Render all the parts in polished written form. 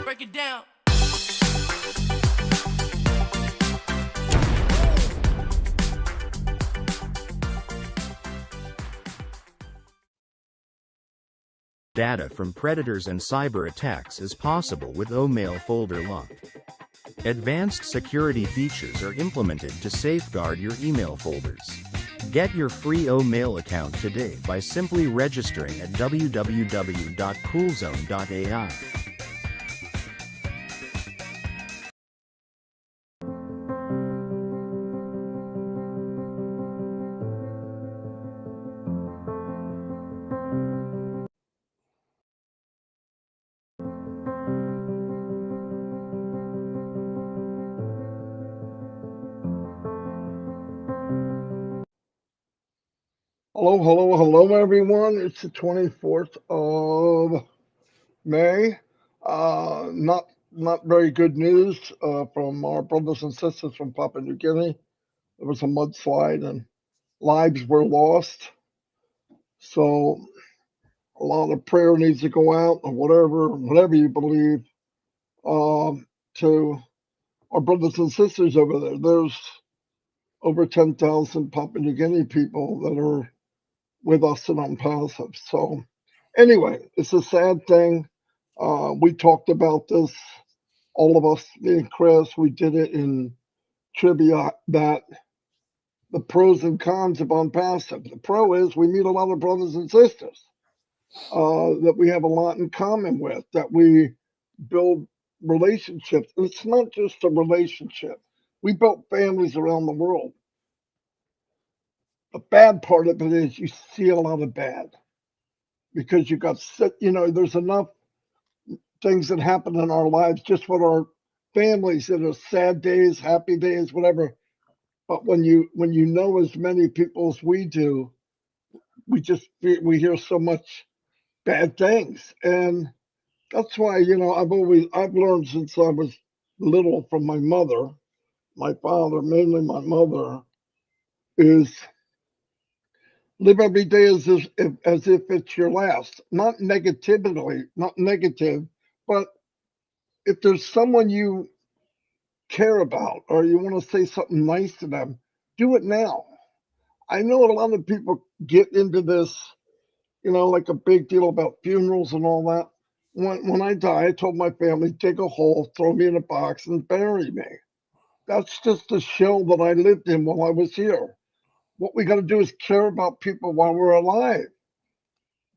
Break it down. Data from predators and cyber attacks is possible with OMail folder lock. Advanced security features are implemented to safeguard your email folders. Get your free OMail account today by simply registering at www.coolzone.ai. Hello, everyone. It's the 24th of May. Not very good news from our brothers and sisters from Papua New Guinea. There was a mudslide and lives were lost. So a lot of prayer needs to go out, or whatever you believe, to our brothers and sisters over there. There's over 10,000 Papua New Guinea people that are with us in Onpassive. So anyway, it's a sad thing. We talked about this, all of us, me and Chris, we did it in trivia, that the pros and cons of Onpassive. The pro is we meet a lot of brothers and sisters that we have a lot in common with, that we build relationships. And it's not just a relationship. We built families around the world. The bad part of it is you see a lot of bad because you got sick. There's enough things that happen in our lives just with our families that are sad days, happy days, whatever. But when you know as many people as we do, we hear so much bad things. And that's why, I've learned since I was little from my mother, my father, mainly my mother, is live every day as if it's your last. Not negative, but if there's someone you care about or you want to say something nice to them, do it now. I know a lot of people get into this, like a big deal about funerals and all that. When I die, I told my family, dig a hole, throw me in a box, and bury me. That's just the shell that I lived in while I was here. What we got to do is care about people while we're alive.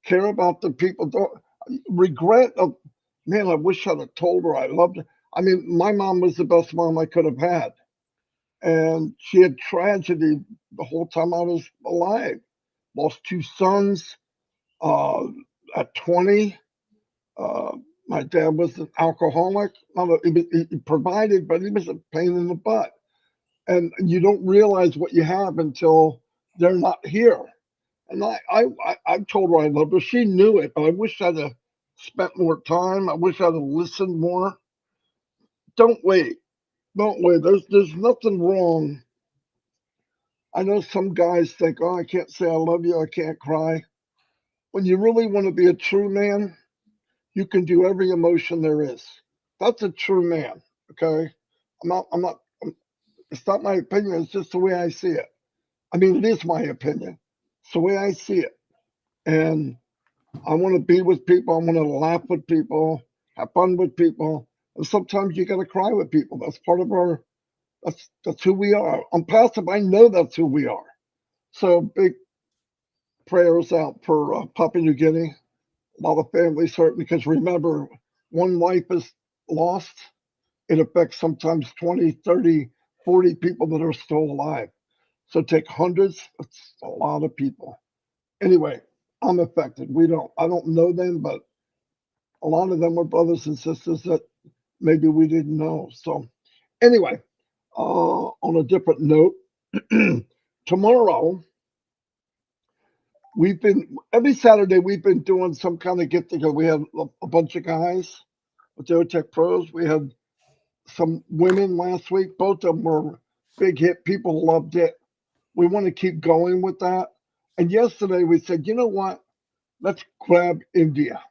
Care about the people. Don't regret of, man, I wish I'd have told her I loved her. I mean, my mom was the best mom I could have had. And she had tragedy the whole time I was alive. Lost two sons at 20. My dad was an alcoholic. He provided, but he was a pain in the butt. And you don't realize what you have until they're not here. And I told her I loved her. She knew it, but I wish I'd have spent more time. I wish I'd have listened more. Don't wait. Don't wait. There's nothing wrong. I know some guys think, oh, I can't say I love you. I can't cry. When you really want to be a true man, you can do every emotion there is. That's a true man. Okay. It's not my opinion. It's just the way I see it. I mean, it is my opinion. It's the way I see it. And I want to be with people. I want to laugh with people, have fun with people. And sometimes you got to cry with people. That's part of that's who we are. Onpassive, I know that's who we are. So big prayers out for Papua New Guinea. A lot of families hurt because remember, one life is lost. It affects sometimes 20, 30, 40 people that are still alive. So take hundreds, that's a lot of people. Anyway, I'm affected. I don't know them, but a lot of them were brothers and sisters that maybe we didn't know. So anyway, on a different note, tomorrow, every Saturday, we've been doing some kind of get together. We have a bunch of guys with Tech Pros. We had some women last week. Both of them were big hit. People loved it. We want to keep going with that. And yesterday we said, you know what? Let's grab India.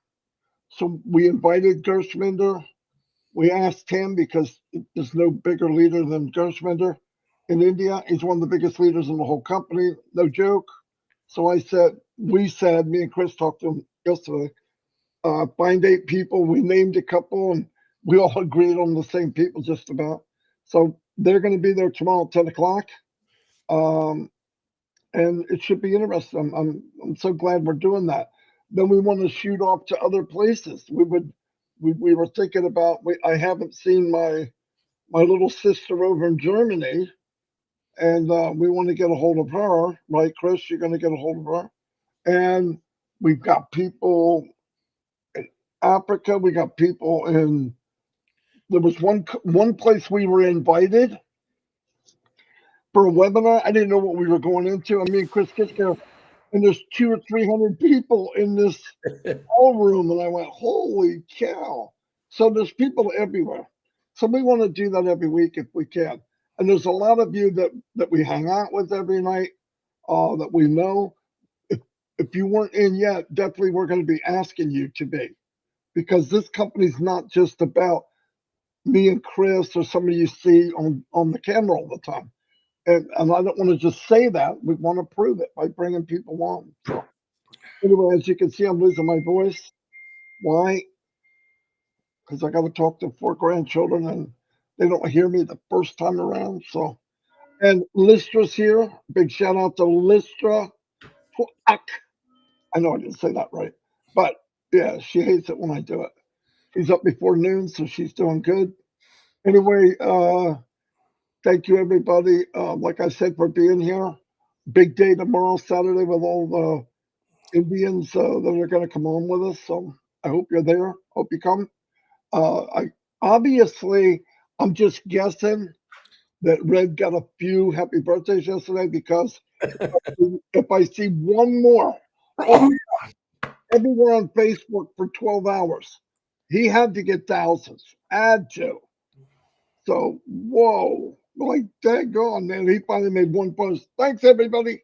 So we invited Gershminder. We asked him because there's no bigger leader than Gershminder in India. He's one of the biggest leaders in the whole company. No joke. So we said, me and Chris talked to him yesterday, find 8 people. We named a couple and we all agreed on the same people just about. So they're going to be there tomorrow at 10 o'clock. And it should be interesting. I'm so glad we're doing that. Then we want to shoot off to other places. We were thinking about, I haven't seen my little sister over in Germany, and we want to get a hold of her, right, Chris? You're going to get a hold of her. And we've got people in Africa. We got people in. There was one place we were invited for a webinar. I didn't know what we were going into. I mean, Chris gets there, and there's 200 or 300 people in this ballroom, and I went, "Holy cow!" So there's people everywhere. So we want to do that every week if we can. And there's a lot of you that we hang out with every night, that we know. If you weren't in yet, definitely we're going to be asking you to be, because this company's not just about me and Chris or somebody you see on the camera all the time. And I don't want to just say that. We want to prove it by bringing people on. So anyway, as you can see, I'm losing my voice. Why? Because I got to talk to 4 grandchildren and they don't hear me the first time around. So, and Listra's here. Big shout out to Listra. I know I didn't say that right, but yeah, she hates it when I do it. She's up before noon, so she's doing good. Anyway, thank you everybody. Like I said, for being here. Big day tomorrow, Saturday, with all the Indians that are going to come on with us. So I hope you're there. Hope you come. I obviously, I'm just guessing that Red got a few happy birthdays yesterday, because if I see one more everywhere on Facebook for 12 hours, he had to get thousands. Had to. So, whoa. Like, daggone, man. He finally made one post. Thanks, everybody.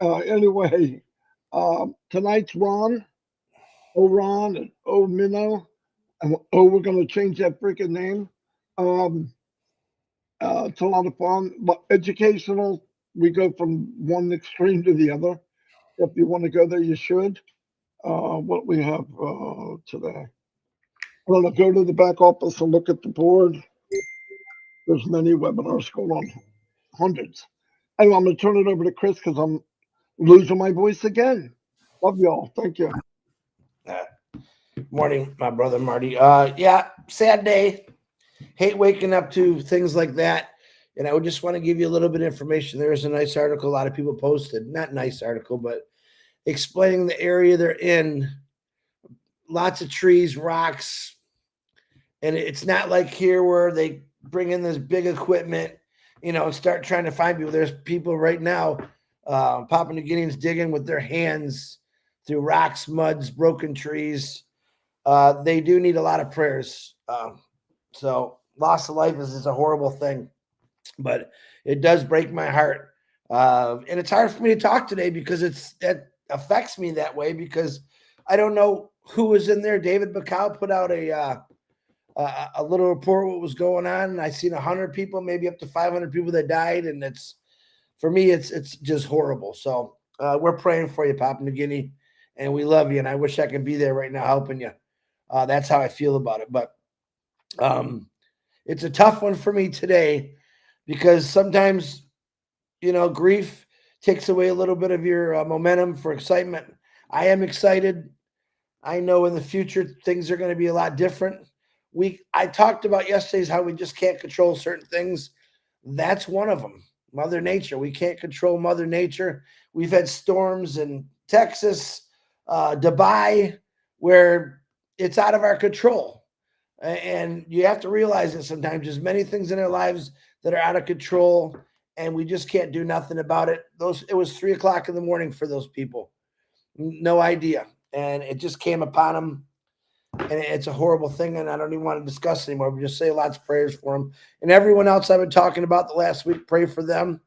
Anyway, tonight's Ron, Ron, and Minnow. And we're going to change that freaking name. It's a lot of fun, but educational. We go from one extreme to the other. If you want to go there, you should. What we have today. I'm going to go to the back office and look at the board. There's many webinars going on, hundreds. Anyway, I'm going to turn it over to Chris because I'm losing my voice again. Love y'all. Thank you. Morning, my brother Marty. Yeah, sad day. Hate waking up to things like that. And I would just want to give you a little bit of information. There's a nice article a lot of people posted. Not nice article, but explaining the area they're in. Lots of trees, rocks. And it's not like here where they bring in this big equipment, and start trying to find people. There's people right now, Papua New Guineans digging with their hands through rocks, muds, broken trees. They do need a lot of prayers. So loss of life is a horrible thing, but it does break my heart. And it's hard for me to talk today because that affects me that way, because I don't know who was in there. David Bacall put out a little report what was going on, and I seen 100 people, maybe up to 500 people that died, and for me it's just horrible. So we're praying for you, Papua New Guinea, and we love you, and I wish I could be there right now helping you. That's how I feel about it. But it's a tough one for me today, because sometimes grief takes away a little bit of your momentum for excitement. I am excited. I know in the future things are going to be a lot different. I talked about yesterday's how we just can't control certain things. That's one of them. Mother Nature. We can't control Mother Nature. We've had storms in Texas, Dubai, where it's out of our control. And you have to realize that sometimes there's many things in our lives that are out of control, and we just can't do nothing about it. It was 3 o'clock in the morning for those people. No idea. And it just came upon them. And it's a horrible thing, and I don't even want to discuss it anymore. We just say lots of prayers for them. And everyone else I've been talking about the last week, pray for them.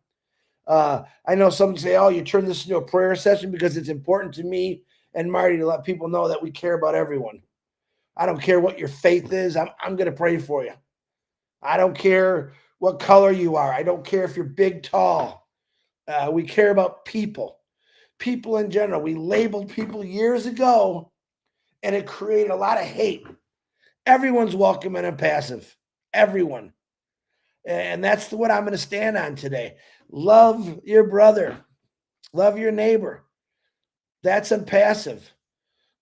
I know some say, oh, you turn this into a prayer session because it's important to me and Marty to let people know that we care about everyone. I don't care what your faith is. I'm going to pray for you. I don't care what color you are. I don't care if you're big, tall. We care about people in general. We labeled people years ago, and it created a lot of hate. Everyone's welcome and passive. Everyone. And that's what I'm going to stand on today. Love your brother. Love your neighbor. That's passive.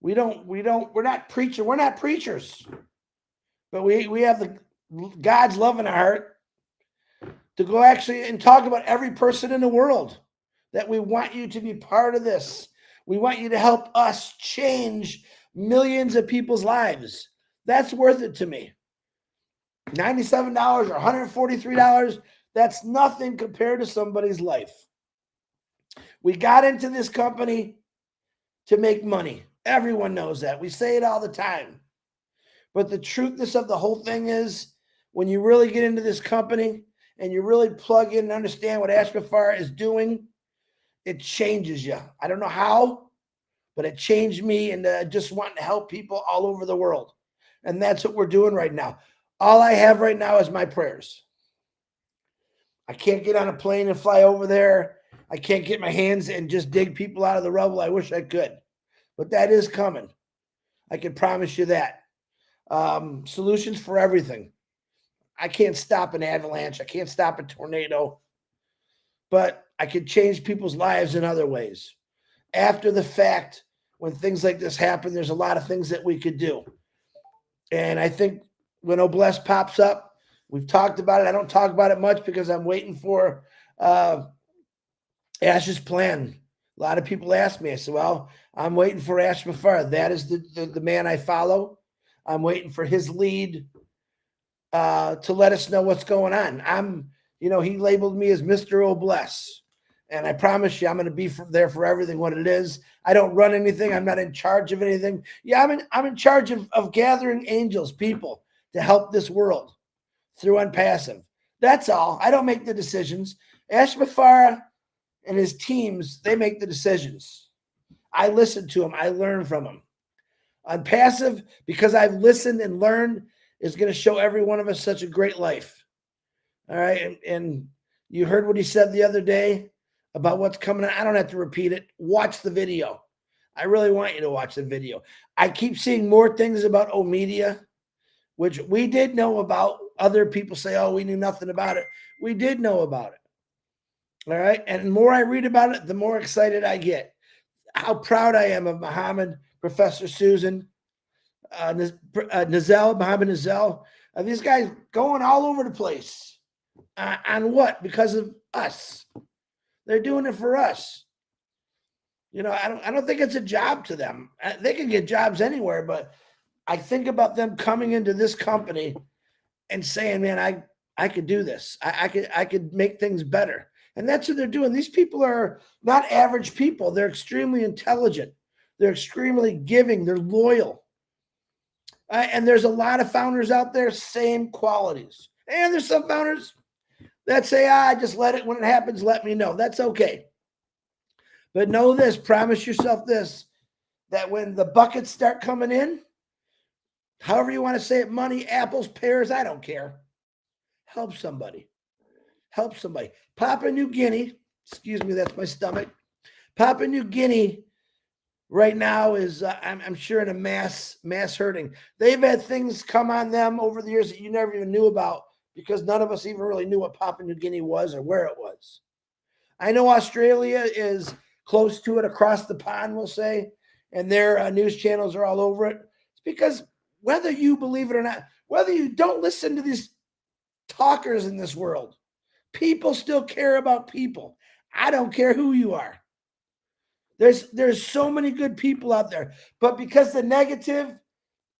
We're not preachers, but we have the God's love in our heart to go actually and talk about every person in the world, that we want you to be part of this. We want you to help us change millions of people's lives. That's worth it to me. $97 or $143, that's nothing compared to somebody's life. We got into this company to make money. Everyone knows that. We say it all the time. But the truthness of the whole thing is, when you really get into this company and you really plug in and understand what Amplify is doing, it changes you. I don't know how, but it changed me into just wanting to help people all over the world. And that's what we're doing right now. All I have right now is my prayers. I can't get on a plane and fly over there. I can't get my hands and just dig people out of the rubble. I wish I could, but that is coming. I can promise you that. Solutions for everything. I can't stop an avalanche. I can't stop a tornado, but I can change people's lives in other ways. After the fact, when things like this happen, there's a lot of things that we could do. And I think when Obless pops up, we've talked about it. I don't talk about it much because I'm waiting for Ash's plan. A lot of people ask me. I said, well, I'm waiting for Ash Mafar. That is the man I follow. I'm waiting for his lead to let us know what's going on. He labeled me as Mr. Obless. And I promise you, I'm going to be there for everything what it is. I don't run anything. I'm not in charge of anything. Yeah, I'm in charge of gathering angels, people, to help this world through Onpassive. That's all. I don't make the decisions. Ash Mafara and his teams, they make the decisions. I listen to them. I learn from them. Onpassive, because I've listened and learned, is going to show every one of us such a great life. All right. And you heard what he said the other day about what's coming on. I don't have to repeat it. Watch the video. I really want you to watch the video. I keep seeing more things about O-Media, which we did know about. Other people say, oh, we knew nothing about it. We did know about it. All right. And the more I read about it, the more excited I get. How proud I am of Muhammad, Professor Susan, Mohammed Nazel. These guys going all over the place. On what? Because of us. They're doing it for us. I don't think it's a job to them. They can get jobs anywhere, but I think about them coming into this company and saying, man, I could do this. I could make things better. And that's what they're doing. These people are not average people. They're extremely intelligent. They're extremely giving. They're loyal. And there's a lot of founders out there, same qualities. And there's some founders that say, just let it, when it happens, let me know. That's okay. But know this, promise yourself this, that when the buckets start coming in, however you want to say it, money, apples, pears, I don't care. Help somebody. Help somebody. Papua New Guinea, excuse me, that's my stomach. Papua New Guinea right now is, I'm sure, in a mass hurting. They've had things come on them over the years that you never even knew about, because none of us even really knew what Papua New Guinea was or where it was. I know Australia is close to it, across the pond, we'll say, and their news channels are all over it. It's because whether you believe it or not, whether you don't listen to these talkers in this world, people still care about people. I don't care who you are. There's so many good people out there, but because the negative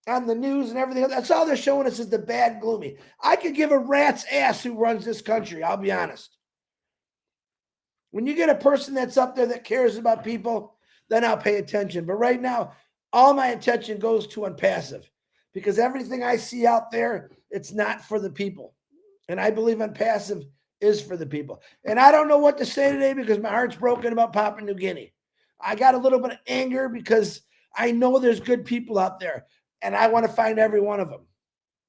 on the news and everything else, that's all they're showing us is the bad, gloomy. I could give a rat's ass who runs this country, I'll be honest. When you get a person that's up there that cares about people, then I'll pay attention. But right now, all my attention goes to Onpassive, because everything I see out there, it's not for the people. And I believe Onpassive is for the people. And I don't know what to say today because my heart's broken about Papua New Guinea. I got a little bit of anger because I know there's good people out there, and I want to find every one of them.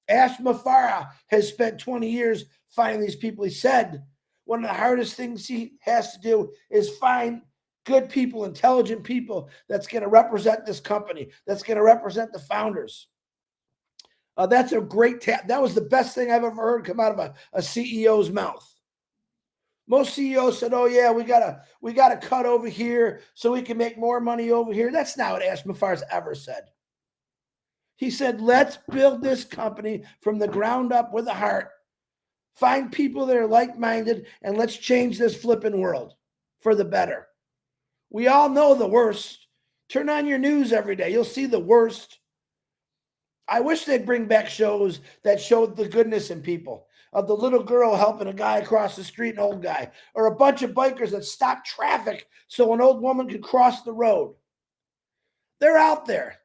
Ash Mafara has spent 20 years finding these people. He said one of the hardest things he has to do is find good people, intelligent people that's going to represent this company, that's going to represent the founders. That's a great tap. That was the best thing I've ever heard come out of a CEO's mouth. Most CEOs said, "Oh yeah, we gotta cut over here so we can make more money over here." That's not what Ash Mafara's ever said. He said, "Let's build this company from the ground up with a heart. Find people that are like-minded, and let's change this flipping world for the better." We all know the worst. Turn on your news every day. You'll see the worst. I wish they'd bring back shows that showed the goodness in people, of the little girl helping a guy across the street, an old guy, or a bunch of bikers that stopped traffic so an old woman could cross the road. They're out there.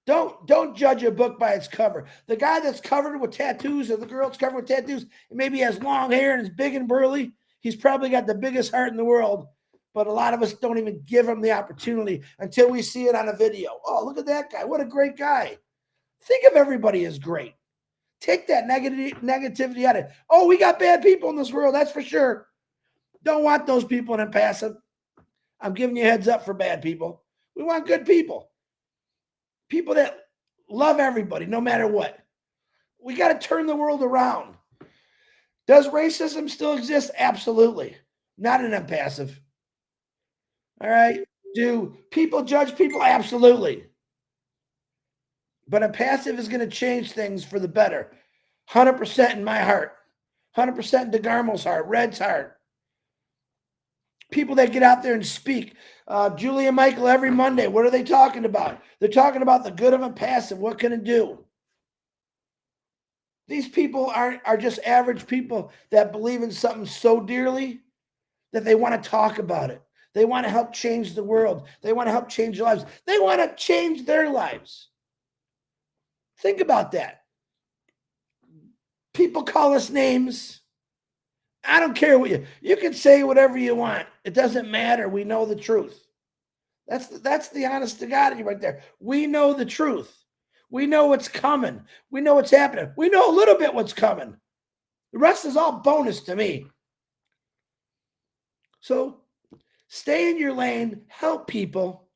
Don't judge a book by its cover. The guy that's covered with tattoos or the girl that's covered with tattoos, and maybe he has long hair and is big and burly, he's probably got the biggest heart in the world. But a lot of us don't even give him the opportunity until we see it on a video. Oh, look at that guy. What a great guy. Think of everybody as great. Take that negativity out of it. Oh, we got bad people in this world, that's for sure. Don't want those people in Onpassive. I'm giving you a heads up for bad people. We want good people. People that love everybody, no matter what. We got to turn the world around. Does racism still exist? Absolutely. Not in Onpassive. All right. Do people judge people? Absolutely. But Onpassive is going to change things for the better. 100% in my heart. 100% in DeGarmo's heart, Red's heart. People that get out there and speak. Julie and Michael every Monday, what are they talking about? They're talking about the good of Onpassive. What can it do? These people are just average people that believe in something so dearly that they want to talk about it. They want to help change the world. They want to help change lives. They want to change their lives. Think about that. People call us names. I don't care what you can say whatever you want. It doesn't matter. We know the truth. That's the honest to God right there. We know the truth. We know what's coming. We know what's happening. We know a little bit what's coming. The rest is all bonus to me. So stay in your lane. Help people.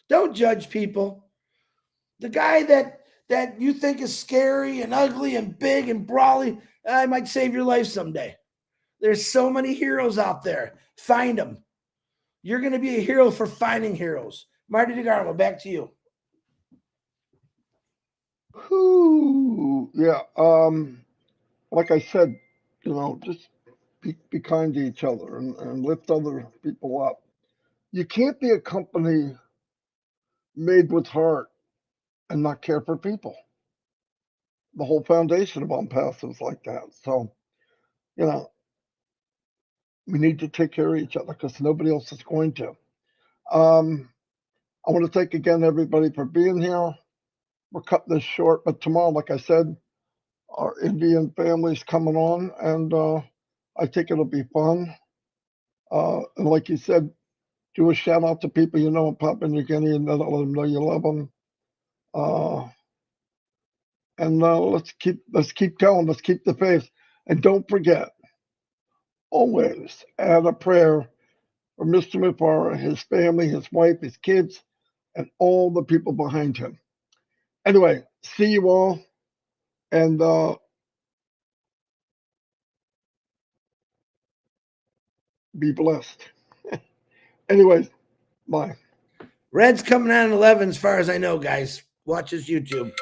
Don't judge people. The guy that you think is scary and ugly and big and brawly, I might save your life someday. There's so many heroes out there. Find them. You're going to be a hero for finding heroes. Marty DeGarmo, back to you. Whew, yeah. Like I said, just be kind to each other and lift other people up. You can't be a company made with heart and not care for people. The whole foundation of Onpassive is like that. So, we need to take care of each other because nobody else is going to. I want to thank again everybody for being here. We're cutting this short, but tomorrow, like I said, our Indian family's coming on, and I think it'll be fun. And like you said, do a shout out to people you know in Papua New Guinea and let them know you love them. And let's keep going. Let's keep the faith, and don't forget, always add a prayer for Mr. Mufara, his family, his wife, his kids, and all the people behind him. Anyway, see you all, and be blessed. Anyways, bye. Red's coming on 11 as far as I know, guys. Watch his YouTube.